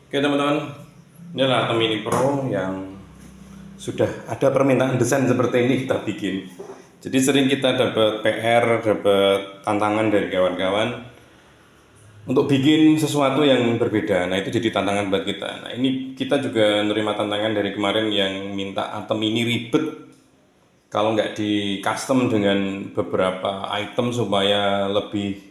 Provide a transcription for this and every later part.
Oke teman-teman, ini adalah Atom Mini Pro yang sudah ada permintaan desain seperti ini kita bikin. Jadi sering kita dapat PR, dapat tantangan dari kawan-kawan untuk bikin sesuatu yang berbeda. Nah itu jadi tantangan buat kita. Nah ini kita juga menerima tantangan dari kemarin yang minta Atom Mini ribet kalau nggak di custom dengan beberapa item supaya lebih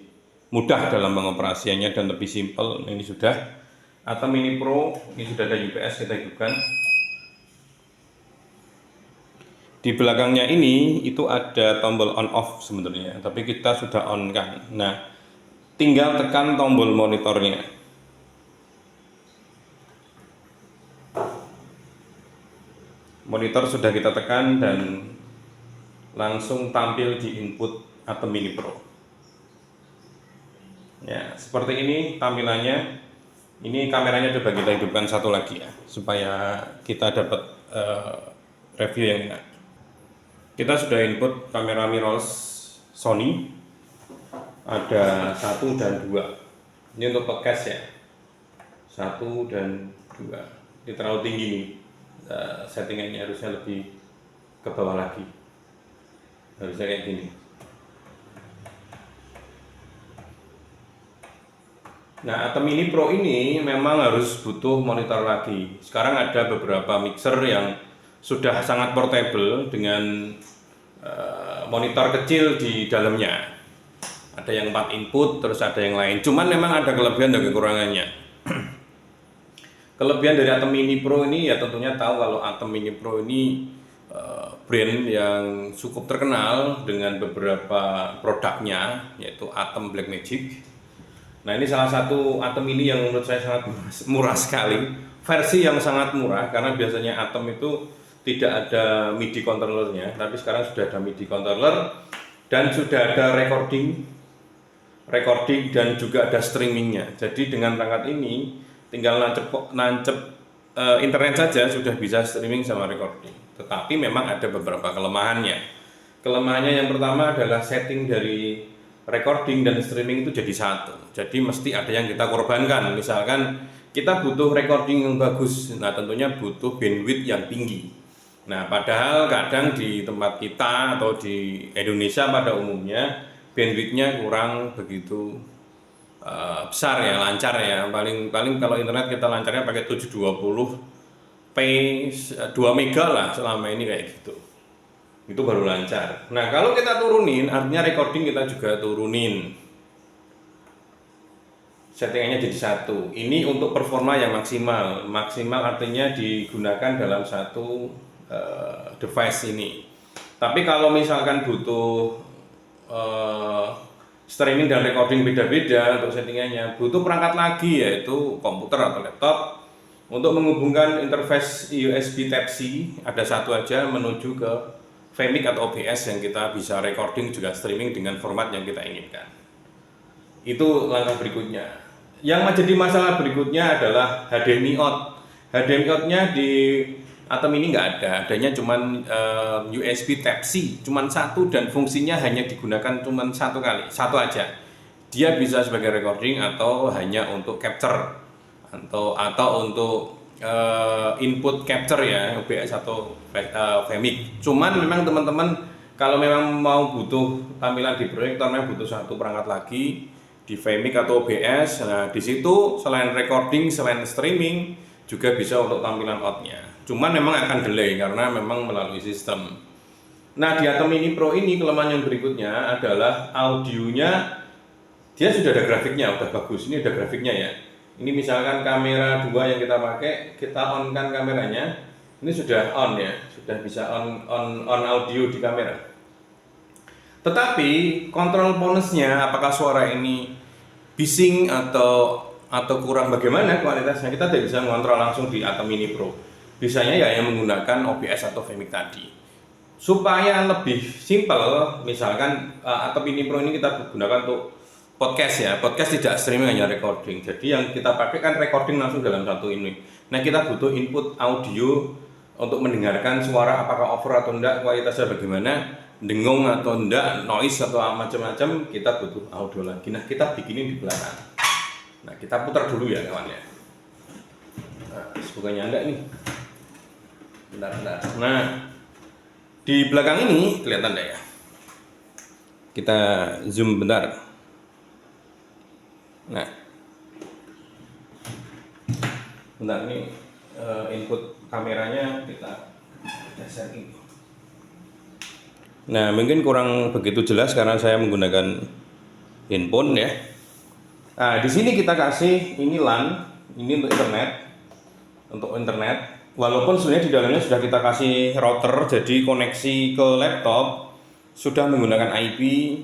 mudah dalam pengoperasiannya dan lebih simpel. Nah, ini sudah Atom Mini Pro, ini sudah ada UPS, kita hidupkan. Di belakangnya ini itu ada tombol on off sebenarnya, tapi kita sudah on kan. Nah, tinggal tekan tombol monitornya. Monitor sudah kita tekan dan langsung tampil di input Atom Mini Pro. Ya, seperti ini tampilannya. Ini kameranya coba kita hidupkan satu lagi ya, supaya kita dapat review yang enak. Kita sudah input kamera mirrorless Sony, ada 1 dan 2. Ini untuk podcast ya, 1 dan 2. Ini terlalu tinggi nih, settingannya harusnya lebih ke bawah lagi, harusnya kayak gini. Nah, Atom Mini Pro ini memang harus butuh monitor lagi. Sekarang ada beberapa mixer yang sudah sangat portable dengan monitor kecil di dalamnya. Ada yang 4 input, terus ada yang lain. Cuman memang ada kelebihan dan kekurangannya. Kelebihan dari Atom Mini Pro ini ya tentunya tahu kalau Atom Mini Pro ini brand yang cukup terkenal dengan beberapa produknya, yaitu Atom Blackmagic. Nah ini salah satu Atom ini yang menurut saya sangat murah sekali, versi yang sangat murah karena biasanya Atom itu tidak ada MIDI controllernya, tapi sekarang sudah ada MIDI controller dan sudah ada recording dan juga ada streamingnya. Jadi dengan perangkat ini tinggal nancep internet saja sudah bisa streaming sama recording. Tetapi memang ada beberapa kelemahannya. Kelemahannya yang pertama adalah setting dari recording dan streaming itu jadi satu. Jadi mesti ada yang kita korbankan. Misalkan kita butuh recording yang bagus, nah tentunya butuh bandwidth yang tinggi. Nah padahal kadang di tempat kita atau di Indonesia pada umumnya bandwidthnya kurang begitu besar ya, lancar ya. Paling kalau internet kita lancarnya pakai 720p 2 mega lah selama ini kayak gitu. Itu baru lancar. Nah kalau kita turunin, artinya recording kita juga turunin, settingannya jadi satu. Ini untuk performa yang maksimal. Maksimal artinya digunakan dalam satu device ini. Tapi kalau misalkan butuh streaming dan recording beda-beda untuk settingannya, butuh perangkat lagi, yaitu komputer atau laptop untuk menghubungkan interface USB Type-C. Ada satu aja menuju ke Vmic atau OBS yang kita bisa recording juga streaming dengan format yang kita inginkan. Itu langkah berikutnya. Yang menjadi masalah berikutnya adalah HDMI out. HDMI out-nya di Atom ini nggak ada, adanya cuman USB Type-C, cuman satu dan fungsinya hanya digunakan cuman satu kali, satu aja. Dia bisa sebagai recording atau hanya untuk capture atau untuk input capture ya, OBS atau Vmic. Cuman memang teman-teman kalau memang mau butuh tampilan di proyektor memang butuh satu perangkat lagi di Vmic atau OBS. Nah, di situ selain recording, selain streaming juga bisa untuk tampilan outnya. Cuman memang akan delay karena memang melalui sistem. Nah, di Atom Mini Pro ini kelemahan yang berikutnya adalah audionya dia sudah ada grafiknya, udah bagus. Ini ada grafiknya ya. Ini misalkan kamera 2 yang kita pakai, kita on kan kameranya, ini sudah on ya, sudah bisa on audio di kamera. Tetapi kontrol bonusnya, apakah suara ini bising atau kurang bagaimana kualitasnya, kita tidak bisa mengontrol langsung di Atom Mini Pro. Bisanya ya yang menggunakan OBS atau Vmic tadi. Supaya lebih simpel, misalkan Atom Mini Pro ini kita gunakan untuk podcast ya, podcast tidak streaming hanya recording. Jadi yang kita pakai kan recording langsung dalam satu ini. Nah kita butuh input audio untuk mendengarkan suara apakah over atau enggak, kualitasnya bagaimana, dengung atau enggak, noise atau macam-macam, kita butuh audio lagi. Nah kita bikinin di belakang. Nah kita putar dulu ya kawan ya. bukannya ada nih. Bentar. Nah, di belakang ini kelihatan enggak ya? Kita zoom bentar. Nah, bentar ini input kameranya kita geser ini. Nah, mungkin kurang begitu jelas karena saya menggunakan handphone ya. Nah, di sini kita kasih ini LAN, ini untuk internet. Walaupun sebenarnya di dalamnya sudah kita kasih router, jadi koneksi ke laptop sudah menggunakan IP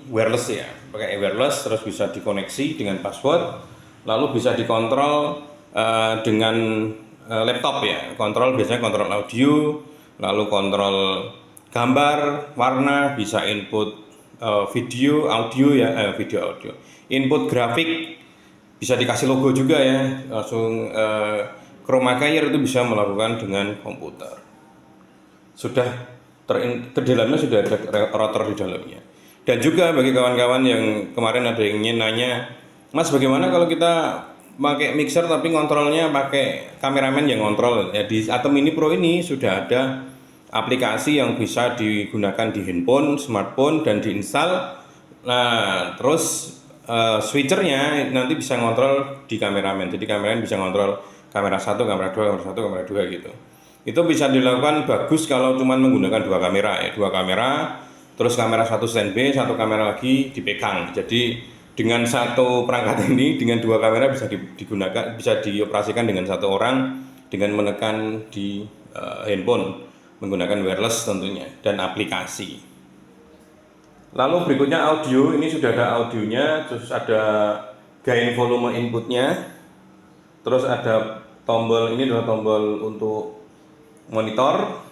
wireless ya, pakai wireless, terus bisa dikoneksi dengan password, lalu bisa dikontrol dengan laptop ya. Kontrol biasanya kontrol audio, lalu kontrol gambar, warna, bisa input video, audio ya, video audio, input grafik, bisa dikasih logo juga ya, langsung chroma key itu bisa melakukan dengan komputer. Sudah di dalamnya sudah ada router di dalamnya. Dan juga bagi kawan-kawan yang kemarin ada yang ingin nanya, Mas bagaimana kalau kita pakai mixer tapi ngontrolnya pakai kameramen yang ngontrol ya. Di Atom Mini Pro ini sudah ada aplikasi yang bisa digunakan di handphone, smartphone dan diinstal. Nah, terus switchernya nanti bisa ngontrol di kameramen. Jadi kameramen bisa ngontrol kamera 1, kamera 2, kamera 1, kamera 2 gitu. Itu bisa dilakukan bagus kalau cuma menggunakan dua kamera ya, terus kamera satu standby, satu kamera lagi dipegang. Jadi dengan satu perangkat ini dengan dua kamera bisa digunakan, bisa dioperasikan dengan satu orang dengan menekan di handphone menggunakan wireless tentunya dan aplikasi. Lalu berikutnya audio, ini sudah ada audionya, terus ada gain volume inputnya, terus ada tombol, ini adalah tombol untuk monitor.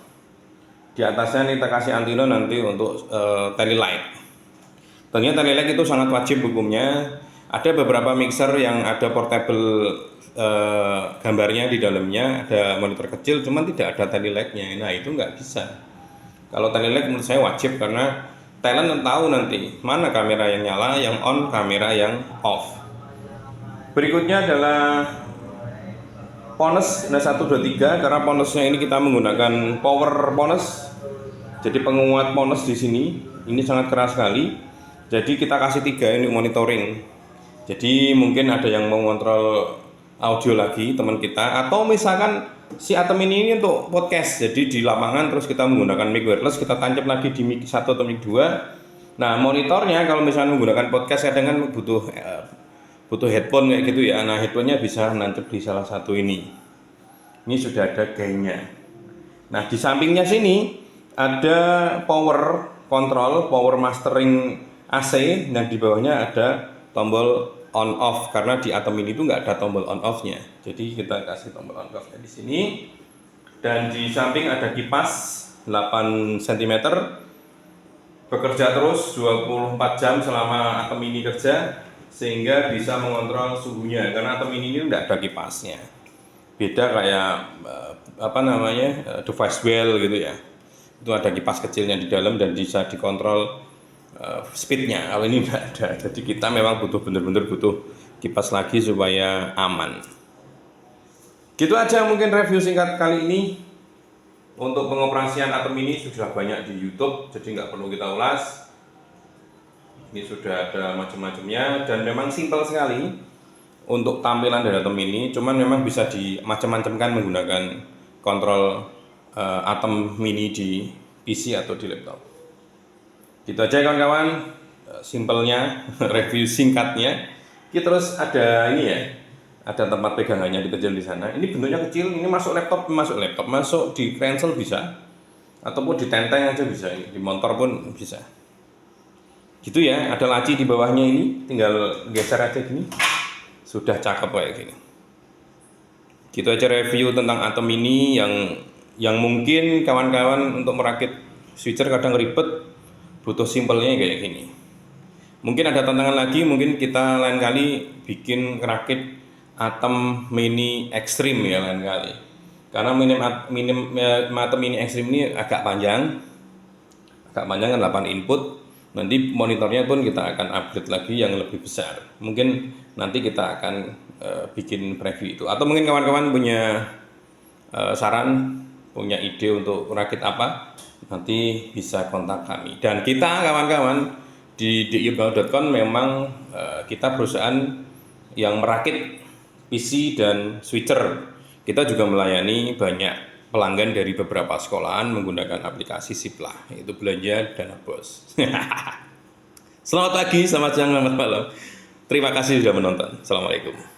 Di atasnya kita kasih antena nanti untuk tele light. Tentunya tele light itu sangat wajib hukumnya. Ada beberapa mixer yang ada portable gambarnya di dalamnya, ada monitor kecil, cuman tidak ada tele light-nya. Nah itu nggak bisa. Kalau tele light menurut saya wajib karena talent tahu nanti mana kamera yang nyala, yang on, kamera yang off. Berikutnya adalah Ponus, nah 1, 2, 3, karena ponusnya ini kita menggunakan power ponus. Jadi penguat ponus di sini, ini sangat keras sekali. Jadi kita kasih 3 ini monitoring. Jadi mungkin ada yang mau ngontrol audio lagi teman kita, atau misalkan si Atom ini untuk podcast. Jadi di lapangan terus kita menggunakan mic wireless, kita tancap lagi di mic 1 atau mic 2. Nah monitornya kalau misalnya menggunakan podcast kadang kan butuh headphone kayak gitu ya. Nah headphonenya bisa nancep di salah satu ini. Ini sudah ada gainnya. Nah di sampingnya sini ada power control, power mastering AC. Nah di bawahnya ada tombol on off karena di Atom ini itu nggak ada tombol on off nya. Jadi kita kasih tombol on off nya di sini. Dan di samping ada kipas 8 cm. Bekerja terus 24 jam selama Atom ini kerja, sehingga bisa mengontrol suhunya karena Atom ini tidak ada kipasnya. Beda kayak device well gitu ya, itu ada kipas kecilnya di dalam dan bisa dikontrol speednya. Kalau ini tidak ada, jadi kita memang benar-benar butuh kipas lagi supaya aman. Gitu aja mungkin review singkat kali ini. Untuk pengoperasian Atom ini sudah banyak di YouTube, jadi nggak perlu kita ulas. Ini sudah ada macam-macamnya dan memang simpel sekali untuk tampilan dari Atom ini. Cuman memang bisa dimacam-macamkan menggunakan kontrol Atom Mini di PC atau di laptop. Gitu aja kawan-kawan, simpelnya review singkatnya. Kita terus ada ini ya, ada tempat pegangannya dikecil di sana. Ini bentuknya kecil, ini masuk laptop, masuk di ransel bisa, ataupun di tenteng aja bisa, di motor pun bisa. Gitu ya, ada laci di bawahnya ini, tinggal geser aja gini, sudah cakep kayak gini. Gitu aja review tentang Atom ini yang mungkin kawan-kawan untuk merakit switcher kadang ribet, butuh simpelnya kayak gini. Mungkin ada tantangan lagi, mungkin kita lain kali bikin rakit Atom Mini Extreme ya lain kali. Karena Atom Mini Extreme ini agak panjang kan 8 input. Nanti monitornya pun kita akan upgrade lagi yang lebih besar. Mungkin nanti kita akan bikin preview itu. Atau mungkin kawan-kawan punya saran, punya ide untuk rakit apa, nanti bisa kontak kami. Dan kita kawan-kawan di diubang.com memang kita perusahaan yang merakit PC dan switcher. Kita juga melayani banyak pelanggan dari beberapa sekolahan menggunakan aplikasi Siplah, yaitu belanja dana bos. Selamat pagi, selamat siang, selamat malam. Terima kasih sudah menonton. Assalamualaikum.